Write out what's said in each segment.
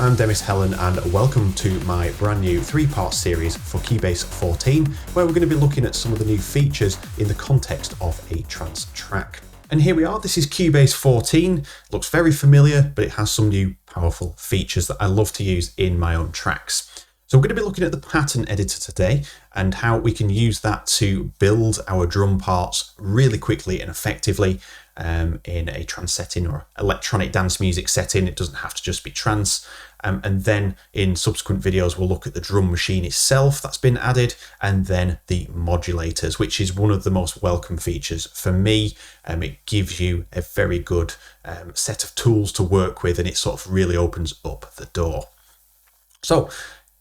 I'm Demis Hellen and welcome to my brand new 3-part series for Cubase 14, where we're going to be looking at some of the new features in the context of a trance track. And here we are, this is Cubase 14, looks very familiar, but it has some new powerful features that I love to use in my own tracks. So we're going to be looking at the pattern editor today and how we can use that to build our drum parts really quickly and effectively in a trance setting or electronic dance music setting. It doesn't have to just be trance. And then in subsequent videos, we'll look at the drum machine itself that's been added, and then the modulators, which is one of the most welcome features for me. It gives you a very good set of tools to work with, and it sort of really opens up the door. So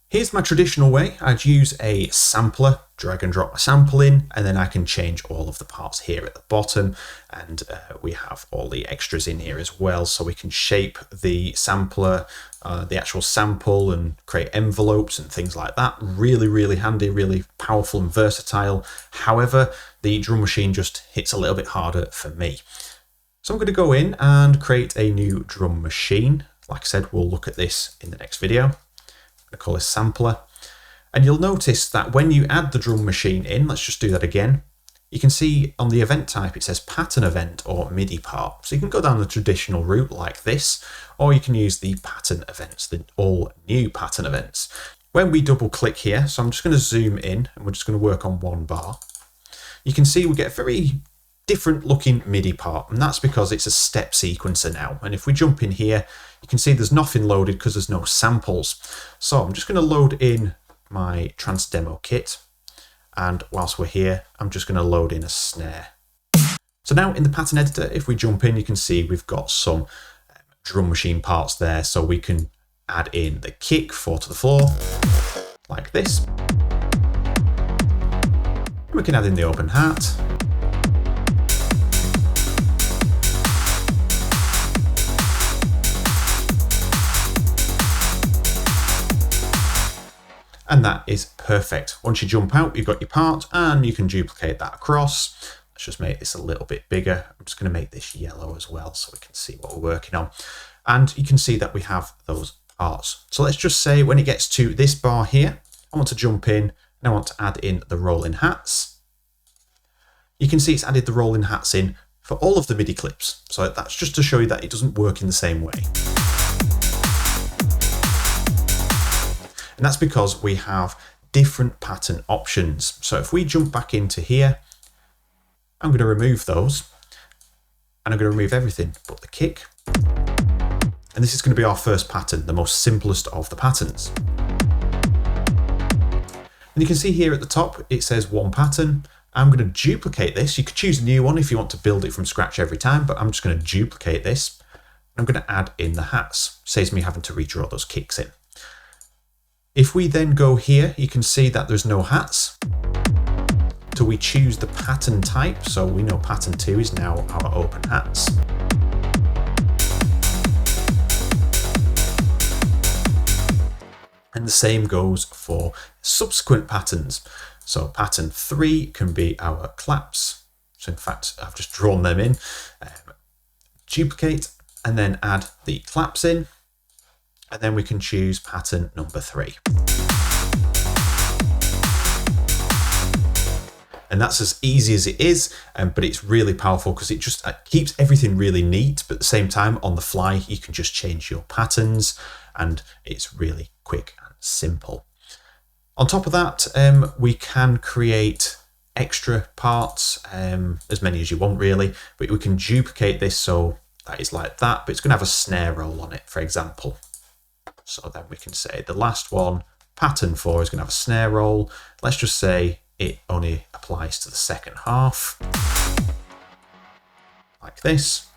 here's my traditional way. I'd use a sampler, drag and drop a sample in, and then I can change all of the parts here at the bottom. And we have all the extras in here as well. So we can shape the sampler, the actual sample, and create envelopes and things like that. Really, really handy, really powerful and versatile. However, the drum machine just hits a little bit harder for me. So I'm going to go in and create a new drum machine. Like I said, we'll look at this in the next video. I call this sampler, and you'll notice that when you add the drum machine in, let's just do that again, you can see on the event type it says pattern event or MIDI part. So you can go down the traditional route like this, or you can use the pattern events, the all new pattern events. When we double click here, so I'm just going to zoom in and we're just going to work on one bar, you can see we get a very different looking MIDI part, and that's because it's a step sequencer now. And if we jump in here, you can see there's nothing loaded because there's no samples. So I'm just going to load in my Trance demo kit, and whilst we're here, I'm just going to load in a snare. So now in the pattern editor, if we jump in, you can see we've got some drum machine parts there, so we can add in the kick 4 to the floor like this. We can add in the open hat. And that is perfect. Once you jump out, you've got your part, and you can duplicate that across. Let's just make this a little bit bigger. I'm just going to make this yellow as well so we can see what we're working on. And you can see that we have those parts. So let's just say when it gets to this bar here, I want to jump in and I want to add in the rolling hats. You can see it's added the rolling hats in for all of the MIDI clips. So that's just to show you that it doesn't work in the same way. And that's because we have different pattern options. So if we jump back into here, I'm going to remove those, and I'm going to remove everything but the kick. And this is going to be our first pattern, the most simplest of the patterns. And you can see here at the top, it says one pattern. I'm going to duplicate this. You could choose a new one if you want to build it from scratch every time, but I'm just going to duplicate this. I'm going to add in the hats. Saves me having to redraw those kicks in. If we then go here, you can see that there's no hats. So we choose the pattern type. So we know pattern 2 is now our open hats. And the same goes for subsequent patterns. So pattern 3 can be our claps. So in fact, I've just drawn them in. Duplicate and then add the claps in. And then we can choose pattern number 3. And that's as easy as it is, but it's really powerful because it just keeps everything really neat, but at the same time, on the fly, you can just change your patterns, and it's really quick and simple. On top of that, we can create extra parts, as many as you want really, but we can duplicate this so that is like that, but it's going to have a snare roll on it, for example. So then we can say the last one, pattern 4, is going to have a snare roll. Let's just say it only applies to the second half, like this.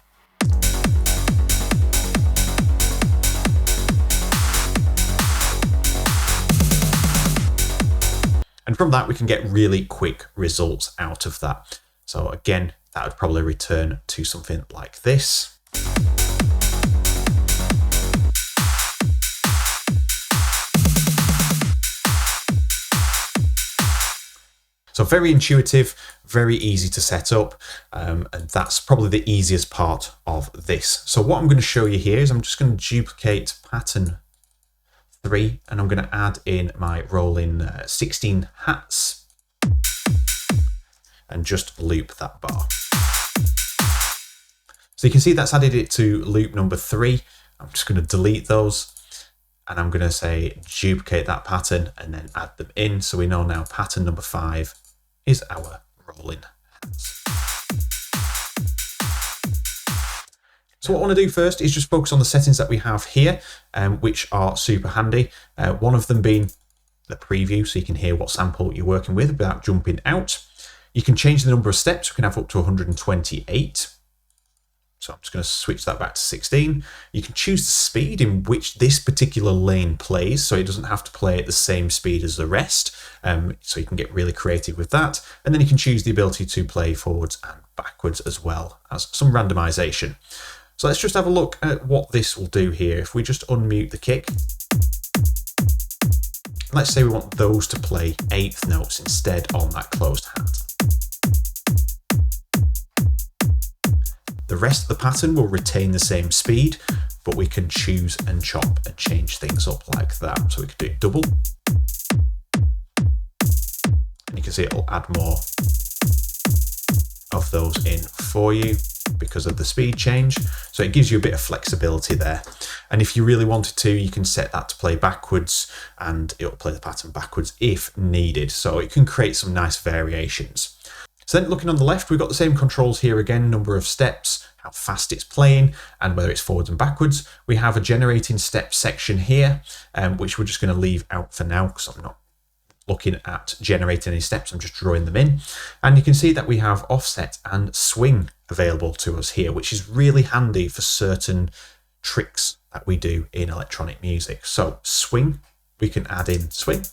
And from that, we can get really quick results out of that. So again, that would probably return to something like this. So very intuitive, very easy to set up, and that's probably the easiest part of this. So what I'm going to show you here is I'm just going to duplicate pattern 3, and I'm going to add in my rolling 16 hats and just loop that bar. So you can see that's added it to loop number 3. I'm just going to delete those, and I'm going to say duplicate that pattern and then add them in. So we know now pattern number 5 is our rolling hats. So what I want to do first is just focus on the settings that we have here, which are super handy. One of them being the preview, so you can hear what sample you're working with without jumping out. You can change the number of steps. We can have up to 128. So I'm just going to switch that back to 16. You can choose the speed in which this particular lane plays, so it doesn't have to play at the same speed as the rest. So you can get really creative with that. And then you can choose the ability to play forwards and backwards, as well as some randomization. So let's just have a look at what this will do here. If we just unmute the kick, let's say we want those to play 8th notes instead on that closed hat. The rest of the pattern will retain the same speed, but we can choose and chop and change things up like that. So we could do it double. And you can see it'll add more of those in for you because of the speed change. So it gives you a bit of flexibility there. And if you really wanted to, you can set that to play backwards and it'll play the pattern backwards if needed. So it can create some nice variations. So then looking on the left, we've got the same controls here again, number of steps, how fast it's playing, and whether it's forwards and backwards. We have a generating steps section here, which we're just going to leave out for now because I'm not looking at generating any steps, I'm just drawing them in. And you can see that we have offset and swing available to us here, which is really handy for certain tricks that we do in electronic music. So swing, we can add in swing.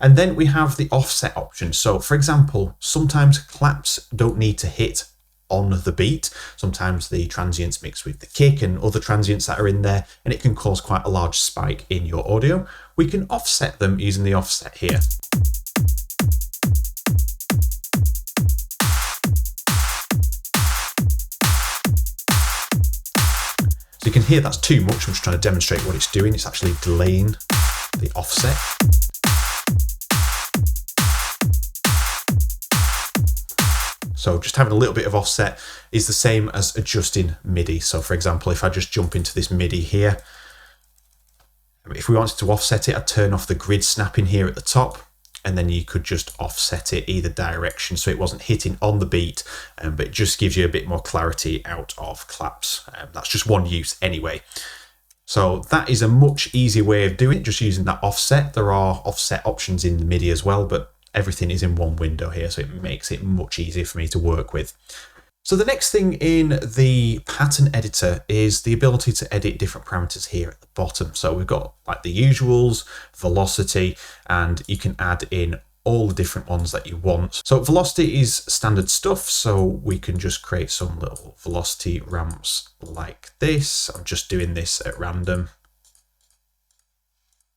And then we have the offset option. So for example, sometimes claps don't need to hit on the beat. Sometimes the transients mix with the kick and other transients that are in there, and it can cause quite a large spike in your audio. We can offset them using the offset here. So you can hear that's too much. I'm just trying to demonstrate what it's doing. It's actually delaying the offset. So just having a little bit of offset is the same as adjusting MIDI. So for example, if I just jump into this MIDI here, if we wanted to offset it, I'd turn off the grid snapping here at the top, and then you could just offset it either direction so it wasn't hitting on the beat, but it just gives you a bit more clarity out of claps. That's just one use anyway. So that is a much easier way of doing it, just using that offset. There are offset options in the MIDI as well, but everything is in one window here, so it makes it much easier for me to work with. So the next thing in the pattern editor is the ability to edit different parameters here at the bottom. So we've got like the usuals, velocity, and you can add in all the different ones that you want. So velocity is standard stuff, so we can just create some little velocity ramps like this. I'm just doing this at random.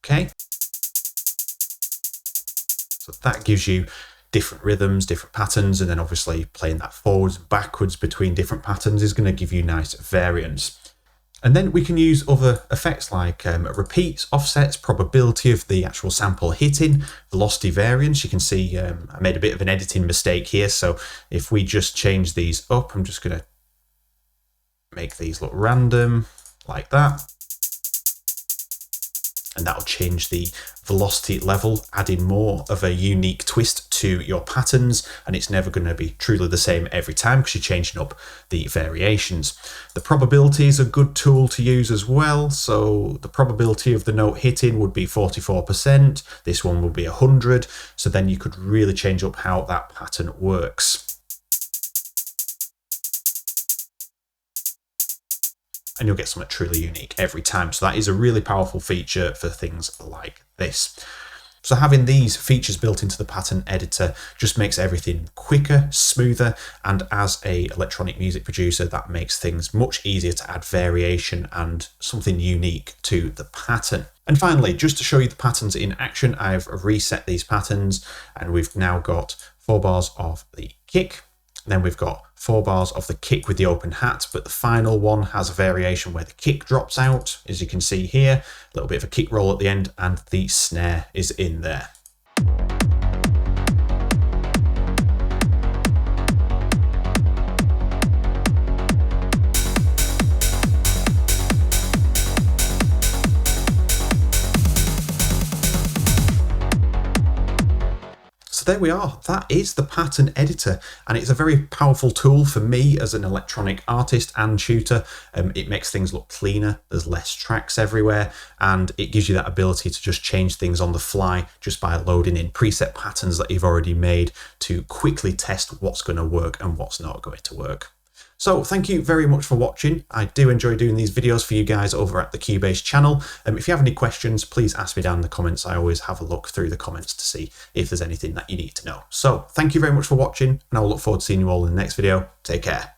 Okay. So that gives you different rhythms, different patterns, and then obviously playing that forwards and backwards between different patterns is going to give you nice variance. And then we can use other effects like repeats, offsets, probability of the actual sample hitting, velocity variance. You can see I made a bit of an editing mistake here. So if we just change these up, I'm just going to make these look random like that. And that'll change the velocity level, adding more of a unique twist to your patterns, and it's never going to be truly the same every time because you're changing up the variations. The probability is a good tool to use as well. So the probability of the note hitting would be 44%. This one will be 100. So then you could really change up how that pattern works. And you'll get something truly unique every time. So that is a really powerful feature for things like this. So having these features built into the pattern editor just makes everything quicker, smoother, and as a electronic music producer, that makes things much easier to add variation and something unique to the pattern. And finally, just to show you the patterns in action, I've reset these patterns and we've now got 4 bars of the kick. Then we've got 4 bars of the kick with the open hat, but the final one has a variation where the kick drops out, as you can see here, a little bit of a kick roll at the end, and the snare is in there. There we are, that is the pattern editor, and it's a very powerful tool for me as an electronic artist and tutor. It makes things look cleaner, there's less tracks everywhere, and it gives you that ability to just change things on the fly just by loading in preset patterns that you've already made to quickly test what's going to work and what's not going to work. So thank you very much for watching. I do enjoy doing these videos for you guys over at the Cubase channel. If you have any questions, please ask me down in the comments. I always have a look through the comments to see if there's anything that you need to know. So thank you very much for watching, and I'll look forward to seeing you all in the next video. Take care.